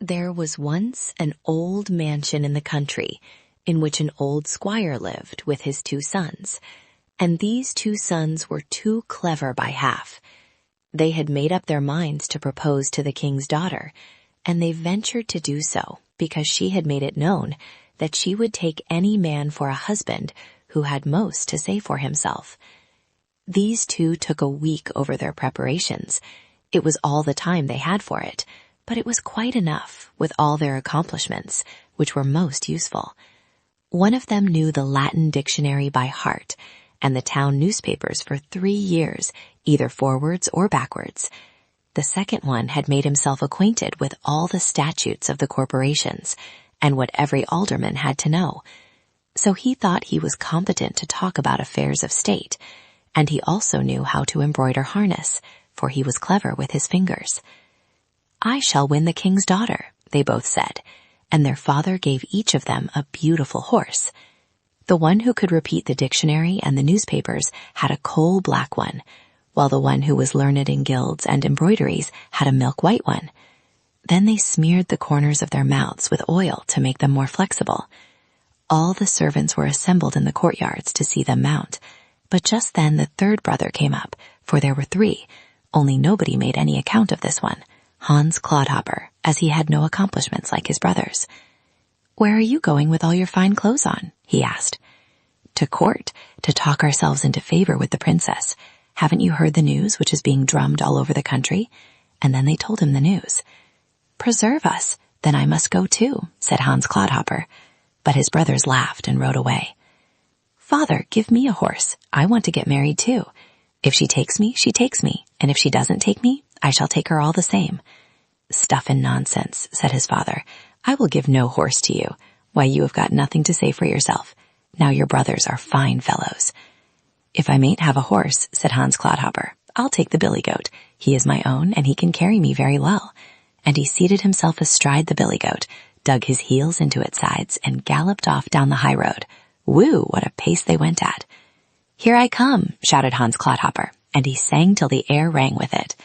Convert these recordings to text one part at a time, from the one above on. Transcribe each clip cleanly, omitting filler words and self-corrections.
There was once an old mansion in the country in which an old squire lived with his 2 sons, and these 2 sons were too clever by half. They had made up their minds to propose to the king's daughter, and they ventured to do so because she had made it known that she would take any man for a husband who had most to say for himself. These 2 took a week over their preparations. It was all the time they had for it, but it was quite enough with all their accomplishments, which were most useful. One of them knew the Latin dictionary by heart, and the town newspapers for 3 years, either forwards or backwards. The second one had made himself acquainted with all the statutes of the corporations, and what every alderman had to know. So he thought he was competent to talk about affairs of state, and he also knew how to embroider harness, for he was clever with his fingers. "I shall win the king's daughter," they both said, and their father gave each of them a beautiful horse. The one who could repeat the dictionary and the newspapers had a coal-black one, while the one who was learned in guilds and embroideries had a milk-white one. Then they smeared the corners of their mouths with oil to make them more flexible. All the servants were assembled in the courtyards to see them mount, but just then the third brother came up, for there were 3, only nobody made any account of this one, Hans Clodhopper, as he had no accomplishments like his brothers. "Where are you going with all your fine clothes on?" he asked. "To court, to talk ourselves into favor with the princess. Haven't you heard the news which is being drummed all over the country?" And then they told him the news. "Preserve us, then I must go too," said Hans Clodhopper, but his brothers laughed and rode away. "Father, give me a horse. I want to get married too. If she takes me, she takes me, and if she doesn't take me, I shall take her all the same." "Stuff and nonsense," said his father. "I will give no horse to you. Why, you have got nothing to say for yourself. Now your brothers are fine fellows." "If I mayn't have a horse," said Hans Clodhopper, "I'll take the billy goat. He is my own, and he can carry me very well." And he seated himself astride the billy goat, dug his heels into its sides, and galloped off down the high road. Whoo, what a pace they went at. "Here I come," shouted Hans Clodhopper, and he sang till the air rang with it.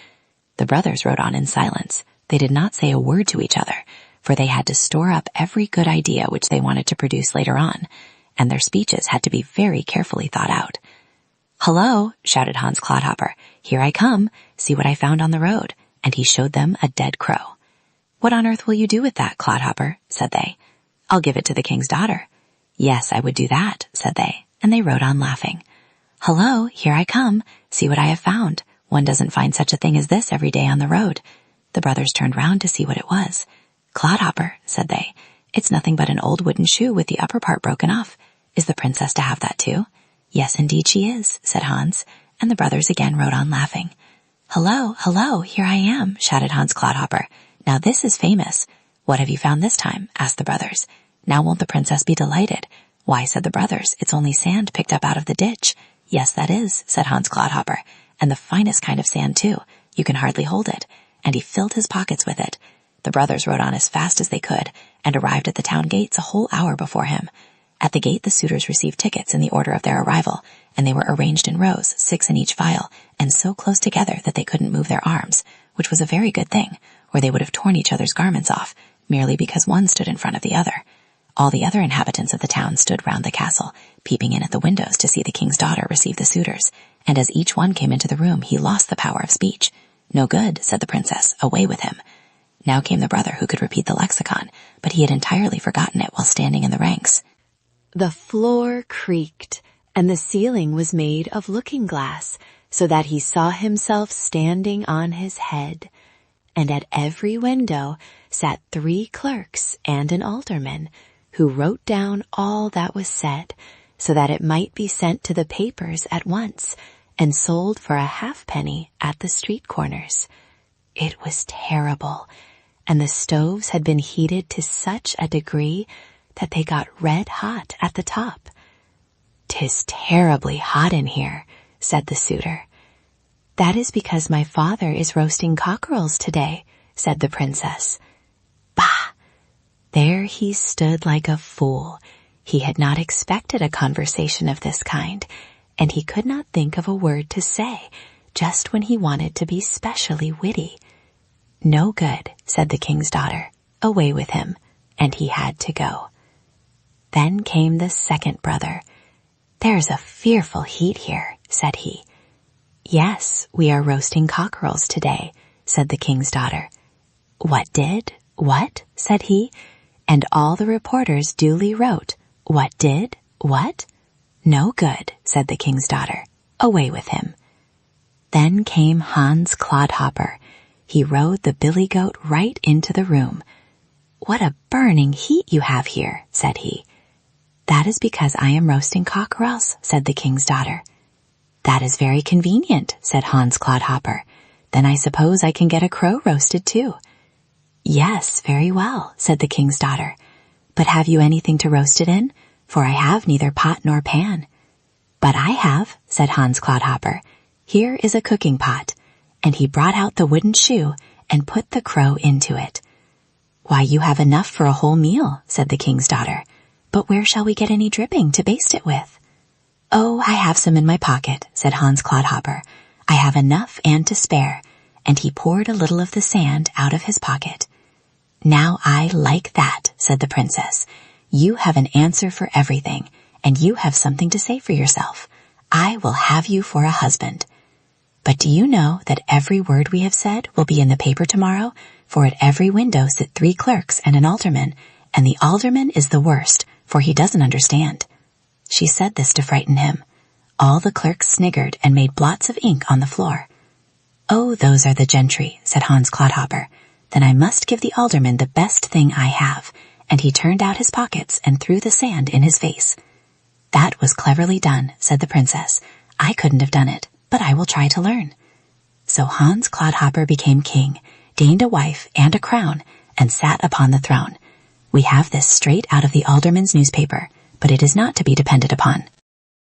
The brothers rode on in silence. They did not say a word to each other, for they had to store up every good idea which they wanted to produce later on, and their speeches had to be very carefully thought out. "Hello," shouted Hans Clodhopper. "Here I come. See what I found on the road." And he showed them a dead crow. "What on earth will you do with that, Clodhopper?" said they. "I'll give it to the king's daughter." "Yes, I would do that," said they, and they rode on laughing. "Hello, here I come. See what I have found. One doesn't find such a thing as this every day on the road." The brothers turned round to see what it was. "Clodhopper," said they, "it's nothing but an old wooden shoe with the upper part broken off. Is the princess to have that too?" "Yes, indeed she is," said Hans, and the brothers again rode on laughing. "Hello, hello, here I am," shouted Hans Clodhopper. "Now this is famous." "What have you found this time?" asked the brothers. "Now won't the princess be delighted?" "Why," said the brothers, "it's only sand picked up out of the ditch." "Yes, that is," said Hans Clodhopper, "and the finest kind of sand too. You can hardly hold it." And he filled his pockets with it. The brothers rode on as fast as they could, and arrived at the town gates a whole hour before him. At the gate the suitors received tickets in the order of their arrival, and they were arranged in rows, 6 in each file, and so close together that they couldn't move their arms, which was a very good thing, or they would have torn each other's garments off, merely because one stood in front of the other. All the other inhabitants of the town stood round the castle, peeping in at the windows to see the king's daughter receive the suitors, and as each one came into the room he lost the power of speech. "No good," said the princess, "away with him." Now came the brother who could repeat the lexicon, but he had entirely forgotten it while standing in the ranks. The floor creaked, and the ceiling was made of looking-glass, so that he saw himself standing on his head. And at every window sat 3 clerks and an alderman, who wrote down all that was said, so that it might be sent to the papers at once, and sold for a halfpenny at the street corners. It was terrible, and the stoves had been heated to such a degree that they got red hot at the top. "'Tis terribly hot in here," said the suitor. "That is because my father is roasting cockerels today," said the princess. Bah! There he stood like a fool. He had not expected a conversation of this kind, and he could not think of a word to say, just when he wanted to be specially witty. "No good," said the king's daughter. away with him, and he had to go. Then came the second brother. "There's a fearful heat here," said he. "Yes, we are roasting cockerels today," said the king's daughter. "What did? What?" said he, and all the reporters duly wrote, "What did? What?" "No good," said the king's daughter. "Away with him." Then came Hans Clodhopper. He rode the billy goat right into the room. "What a burning heat you have here," said he. "That is because I am roasting cockerels," said the king's daughter. "That is very convenient," said Hans Clodhopper. "Then I suppose I can get a crow roasted too." "Yes, very well," said the king's daughter. "But have you anything to roast it in? For I have neither pot nor pan." "But I have," said Hans Clodhopper. "Here is a cooking pot." And he brought out the wooden shoe and put the crow into it. "Why, you have enough for a whole meal," said the king's daughter. "But where shall we get any dripping to baste it with?" "Oh, I have some in my pocket," said Hans Clodhopper. "I have enough and to spare," and he poured a little of the sand out of his pocket. "Now I like that," said the princess. "You have an answer for everything, and you have something to say for yourself. I will have you for a husband. But do you know that every word we have said will be in the paper tomorrow? For at every window sit 3 clerks and an alderman, and the alderman is the worst, for he doesn't understand." She said this to frighten him. All the clerks sniggered and made blots of ink on the floor. "Oh, those are the gentry," said Hans Clodhopper. "Then I must give the alderman the best thing I have," and he turned out his pockets and threw the sand in his face. "That was cleverly done," said the princess. "I couldn't have done it, but I will try to learn." So Hans Clodhopper became king, gained a wife and a crown, and sat upon the throne. We have this straight out of the alderman's newspaper, but it is not to be depended upon.